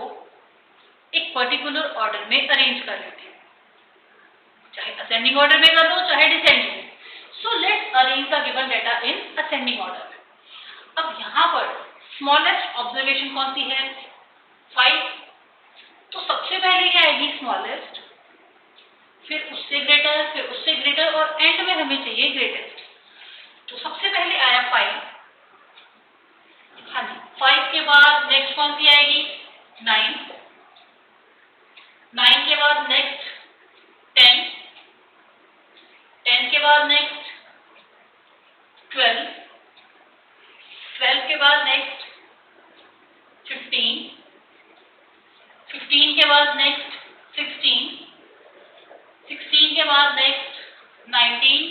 एक पर्टिकुलर ऑर्डर में अरेंज कर लेते हैं, चाहे असेंडिंग ऑर्डर में कर दो चाहे descending. So let's arrange the given data in ascending order. अब यहाँ पर स्मॉलेस्ट ऑब्जर्वेशन कौन सी है? 5। तो सबसे पहले क्या आएगी? स्मॉलेस्ट, फिर उससे ग्रेटर और एंड में हमें चाहिए ग्रेटेस्ट। तो सबसे पहले आया 5। हाँ जी, 5 के बाद नेक्स्ट कौन सी आएगी? 9। 9 के बाद नेक्स्ट 10। 10 के बाद नेक्स्ट 12। 12 के बाद नेक्स्ट 15। 15 के बाद नेक्स्ट 16। 16 के बाद नेक्स्ट 19।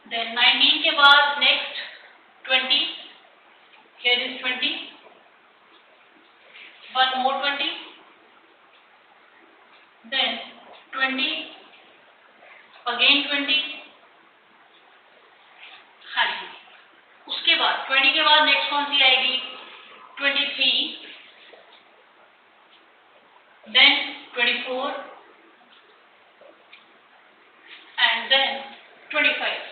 देन 19 के बाद next 20। Here is 20. One more 20. Then 20. Again 20. हाँ जी, उसके बाद 20 के बाद नेक्स्ट कौन सी आएगी? 23। Then 24 and then 25.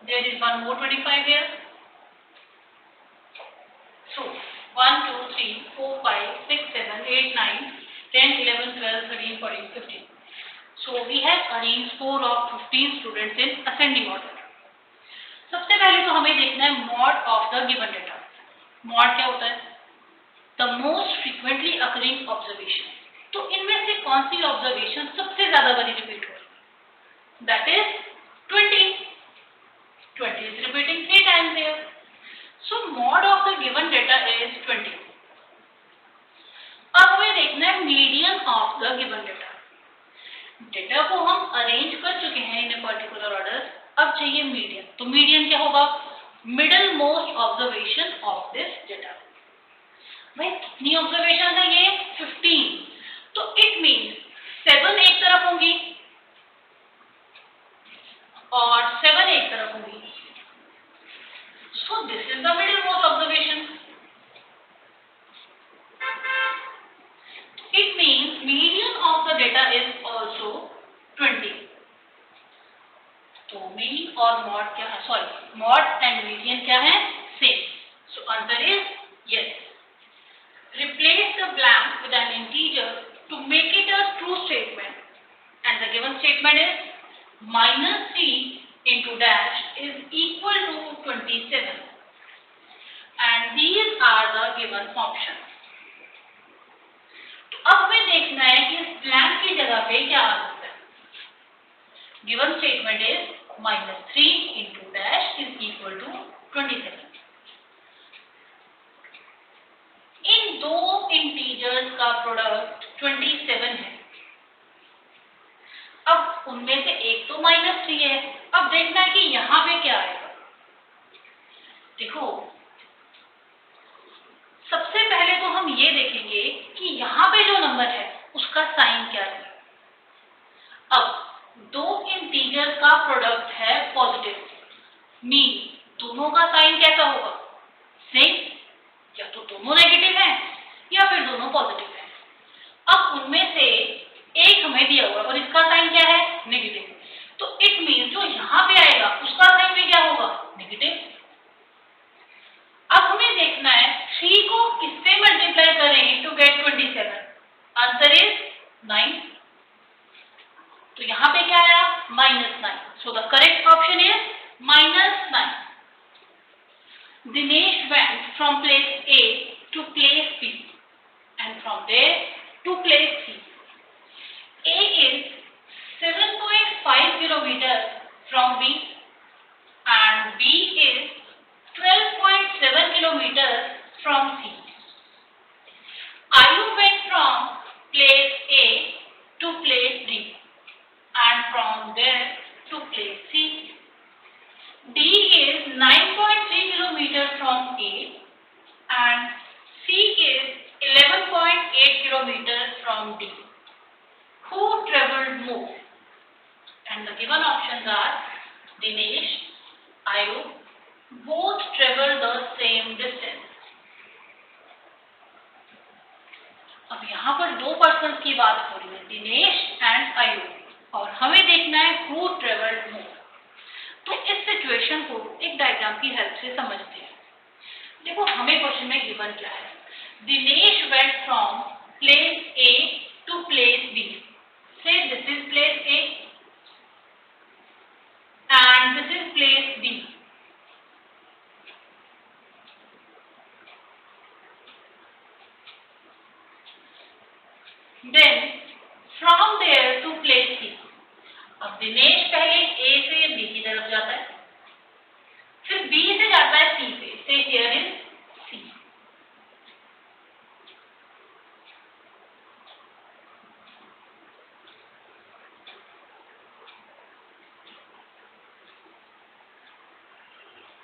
There is one more 25 here. So 1, 2, 3, 4, 5, 6, 7, 8, 9, 10, 11, 12, 13, 14, 15. So we have arranged score of 15 students in ascending order. सबसे पहले तो हमें देखना है mod of the given data. Mod क्या होता है? The most frequently occurring observation. तो इनमें से कौन सी ऑब्जर्वेशन सबसे ज्यादा बारी रिपीट हो रही है? That is 20. 20 is repeating 3 times here. So mod of the given data is 20. अब हमें देखना है median of the given data. Data को हम अरेंज कर चुके हैं इन ए पर्टिकुलर ऑर्डर, अब चाहिए मीडियन। तो मीडियन क्या होगा? Middle most observation of this data. भाई कितनी ऑब्जर्वेशन है ये? 15। तो इट मीन्स 7 एक तरफ होंगी और 7 एक तरफ होंगी। So this is the middle most observation. It means median of the data is also 20. तो मीन और मॉड क्या है? सॉरी, मॉड एंड मीडियन क्या है? Same. So answer is yes. Replace the blank with an integer to make it a true statement, and the given statement is -3 into dash is equal to 27, and these are the given options. तो अब हमें देखना है कि इस blank की जगह पे क्या आ सकता है। Given statement is -3 into dash is equal to 27. इन दो इंटीजर्स का प्रोडक्ट 27 है। अब उनमें से एक तो -3 है। अब देखना है कि यहाँ पे क्या आएगा। देखो, सबसे पहले तो हम ये देखेंगे कि यहाँ पे जो नंबर है उसका साइन क्या है। अब दो इंटीजर्स का प्रोडक्ट है पॉजिटिव, मीन दोनों का साइन कैसा होगा? सेम। या तो दोनों नेगेटिव हैं या फिर दोनों पॉजिटिव हैं। अब उनमें से एक हमें दिया हुआ और इसका साइन क्या है? नेगेटिव। तो इट मीन जो यहाँ पे आएगा उसका साइन भी क्या होगा? नेगेटिव। अब हमें देखना है 3 को किससे मल्टीप्लाई करें टू गेट 27। Answer is 9। तो यहाँ पे क्या आया? -9। सो the correct option is from place A to place B and from there to place C. A is 7.5 kilometers from B and B is 12.7 kilometers from C. Ayub went from place A to place D and from there to place C. D is 9.3 kilometers from A and C is 11.8 kilometers from D. Who traveled more? And the given options are Dinesh, Ayub, both traveled the same distance. अब यहाँ पर दो person की बात हो रही है, Dinesh and Ayub, और हमें देखना है हु ट्रेवल्ड मोर। तो इस सिचुएशन को एक डायग्राम की हेल्प से समझते हैं। देखो हमें क्वेश्चन में गिवन क्या है, Dinesh went from place A to place B. Say this is place A and this is place B. Then from there to place C. अब दिनेश पहले A से B की तरफ जाता है, फिर B से जाता है C पे। से here is C.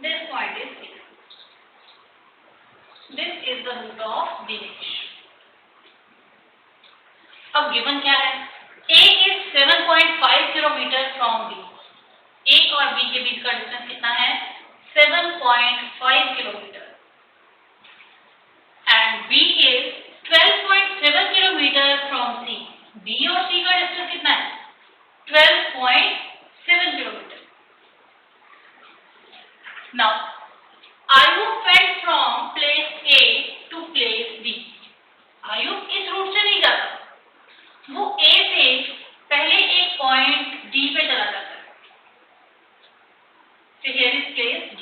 This point is C. This is the route of Dinesh. अब गिवन क्या है, A is 7.5 kilometre from B. A और B के बीच का डिस्टेंस कितना है, 7.5 kilometre and B is 12.7 kilometre from C. B और C का डिस्टेंस कितना है, 12.7 kilometre. Now Ayub went from place A to place B. Ayub इस रूट से नहीं जाता, वो A से पहले एक पॉइंट D पे चला जाता है। So here is place D.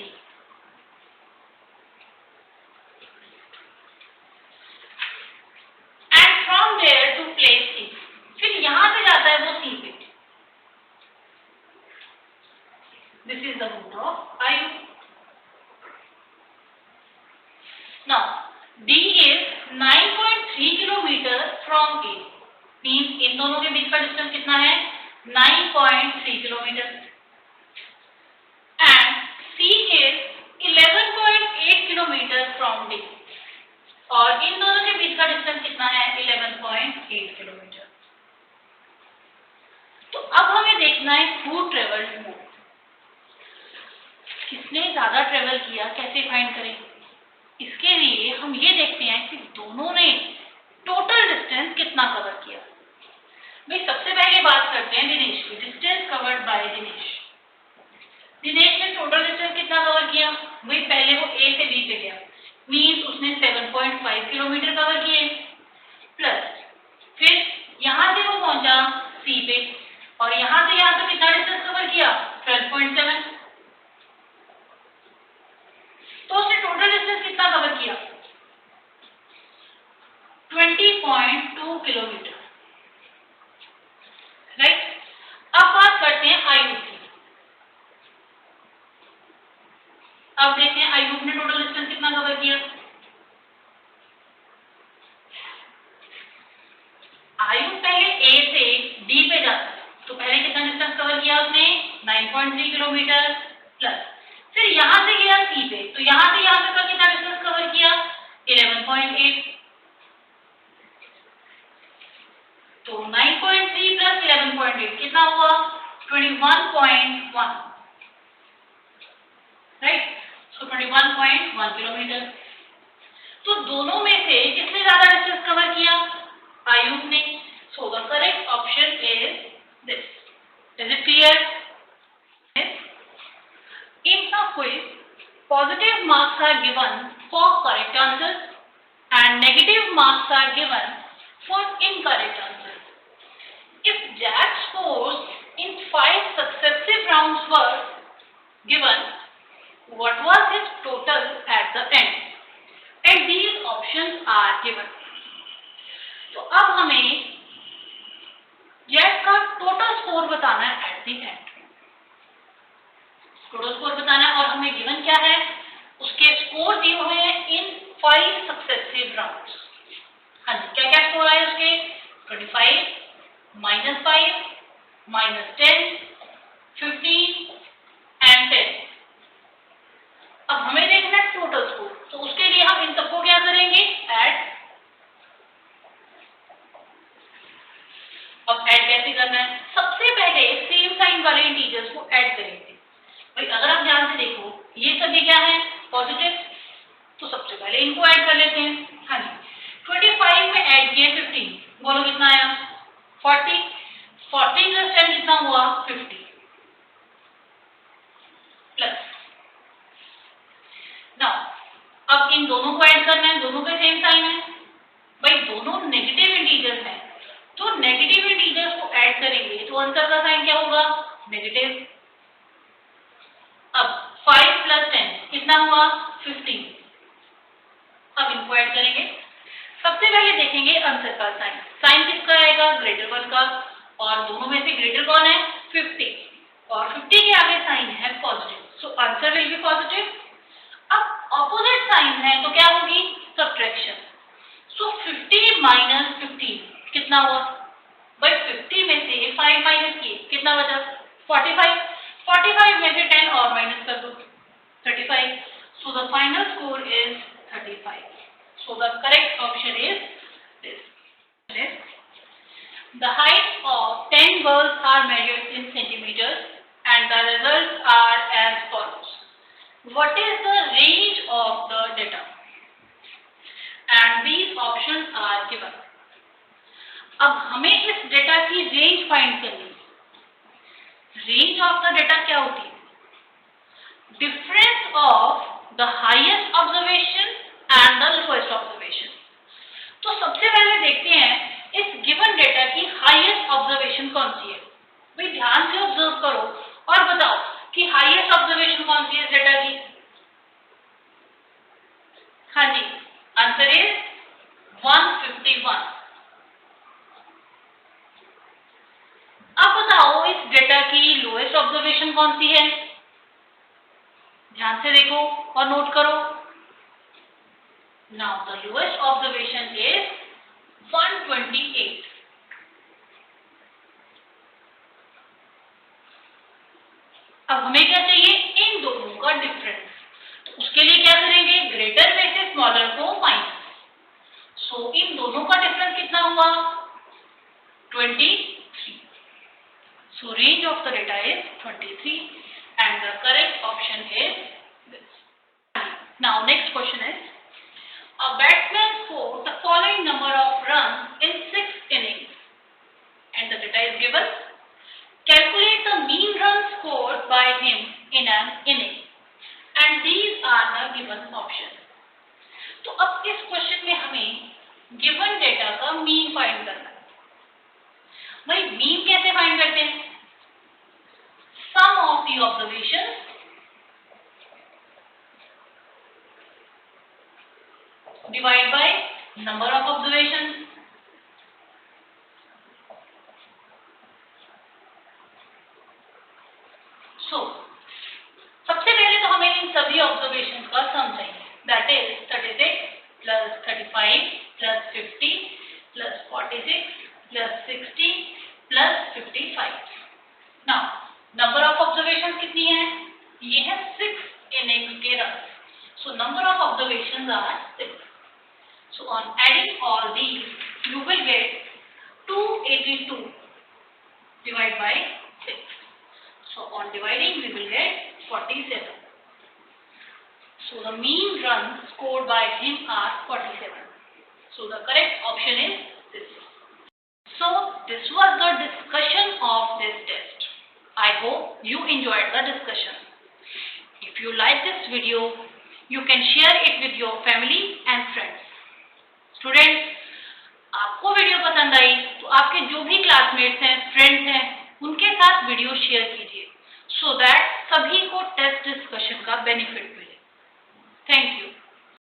And from there to place C. फिर यहाँ से जाता है वो C पे। This is the route of Ayub. Now D is 9.3 kilometers from A. Means in दोनों के बीच का डिस्टेंस कितना है, 9.3 kilometre and C is 11.8 kilometre from D और इन दोनों के बीच का डिस्टेंस कितना है, 11.8 किलोमीटर। तो अब हमें देखना है हु ट्रेवल्ड मोर, किसने ज्यादा ट्रेवल किया, कैसे फाइंड करें। इसके लिए हम ये देखते हैं कि दोनों ने टोटल डिस्टेंस कितना कवर किया। भाई सबसे पहले बात करते हैं दिनेश की, distance covered by Dinesh. Dinesh ने टोटल डिस्टेंस कितना कवर किया, भाई पहले वो A से B पे गया, मींस उसने 7.5 किलोमीटर कवर किए, प्लस फिर यहाँ से वो पहुंचा C पे और यहाँ से यहाँ तक कितना डिस्टेंस कवर किया, 12.7। तो उसने टोटल डिस्टेंस कितना कवर किया, 20.2 किलोमीटर, राइट। अब बात करते हैं आयुब की। अब देखते हैं आयुब ने टोटल डिस्टेंस कितना कवर किया। आयुब पहले A से D पे जाता है, तो पहले कितना डिस्टेंस कवर किया उसने, 9.3 किलोमीटर प्लस फिर यहां से गया C पे, तो यहां से यहां तक का कितना डिस्टेंस कवर किया, 11.8। तो 9.3 प्लस 11.8 कितना हुआ, 21.1, राइट। सो 21.1 किलोमीटर। तो दोनों में से किसने ज्यादा डिस्टेंस कवर किया, आयुब ने। सो the correct option is this. Is it clear? In the quiz, positive marks are given for correct answers and negative marks are given for incorrect answers. If Jack's scores in 5 successive rounds were given, what was his total at the end? Options are given. तो अब हमें Z का total score बताना है at the end. Total score बताना है और हमें गिवन क्या है, उसके स्कोर दिए हुए हैं इन 5 सक्सेसिव राउंड्स। हाँ जी, क्या क्या स्कोर आए उसके, 25, -5, -10, 15 एंड 10। अब हमें देखना है टोटल स्कोर, तो उसके लिए हम इन सबको क्या करेंगे, ऐड। अब ऐड कैसे करना है, सबसे पहले सेम साइन वाले इंटीजर्स को ऐड करेंगे। भाई अगर आप ध्यान से देखो ये सभी क्या है, पॉजिटिव, तो सबसे पहले इनको ऐड कर लेते हैं। हाँ जी, 25 में ऐड किए 15, बोलो कितना आया, 40, 40 प्लस 10 कितना हुआ, 50 प्लस। नाउ अब इन दोनों को ऐड करना है, दोनों पे सेम साइन है, भाई दोनों नेगेटिव इंटीजर्स हैं, तो नेगेटिव इंटीजर्स को ऐड करेंगे तो आंसर का साइन क्या होगा, नेगेटिव। अब 5 प्लस 10 कितना हुआ, 15। अब इनको ऐड करेंगे, सबसे पहले देखेंगे आंसर का साइन, साइन किसका आएगा, ग्रेटर वन का, और दोनों में से ग्रेटर कौन है, 50, और 50 के आगे साइन है positive, so answer will be positive. अब ऑपोजिट साइन है तो क्या होगी, सब्ट्रैक्शन, सो 50 माइनस 15 कितना हुआ, भाई 50 में से 5 माइनस किए कितना बचा, 45, 45 में से 10 और माइनस कर दो, 35, so the final score is 35। So the correct option is this. The height of 10 girls are measured in centimeters and the results are as follows. What is the range of the data? And these options are given. अब हमें इस data की range find करनी है। Range of the data क्या होती है, difference of the highest observation and the lowest observation. तो सबसे पहले देखते हैं इस गिवन डेटा की हाईएस्ट ऑब्जर्वेशन कौन सी है। भाई ध्यान से ऑब्जर्व करो और बताओ कि हाईएस्ट ऑब्जर्वेशन कौन सी है इस डेटा की। हाँ जी, आंसर इज 151। अब बताओ इस डेटा की लोएस्ट ऑब्जर्वेशन कौन सी है, ध्यान से देखो और नोट करो। Now the lowest observation is 128. अब हमें क्या चाहिए, इन दोनों का डिफरेंस, तो उसके लिए क्या करेंगे, ग्रेटर में से स्मॉलर को माइनस, सो इन दोनों का डिफरेंस कितना हुआ, 23, so range of the data is 23 and the correct option is this. Now next question is, a batsman scored the following number of runs in 6 innings and the data is given. Calculate the mean runs scored by him in an inning and these are the given options. तो अब इस question में हमें given data का mean find करना है। भाई mean कैसे फाइंड करते हैं, sum of the observations divide by number of observations. So, सबसे पहले तो हमें इन सभी ऑब्जर्वेशंस का सम चाहिए, that is 36 plus 35 plus 50 plus 46 plus 60 plus 55। Now number of observations कितनी है, ये है 6 इनिंग्स के run, so number of observations are 6। So on adding all these, you will get 282 divided by 6. So on dividing, we will get 47. So the mean runs scored by him are 47. So the correct option is this. So this was the discussion of this test. I hope you enjoyed the discussion. If you like this video, you can share it with your family and friends. Students, आपको video पसंद आई तो आपके जो भी classmates हैं, friends हैं, उनके साथ वीडियो शेयर कीजिए, सो दैट सभी को टेस्ट डिस्कशन का बेनिफिट मिले।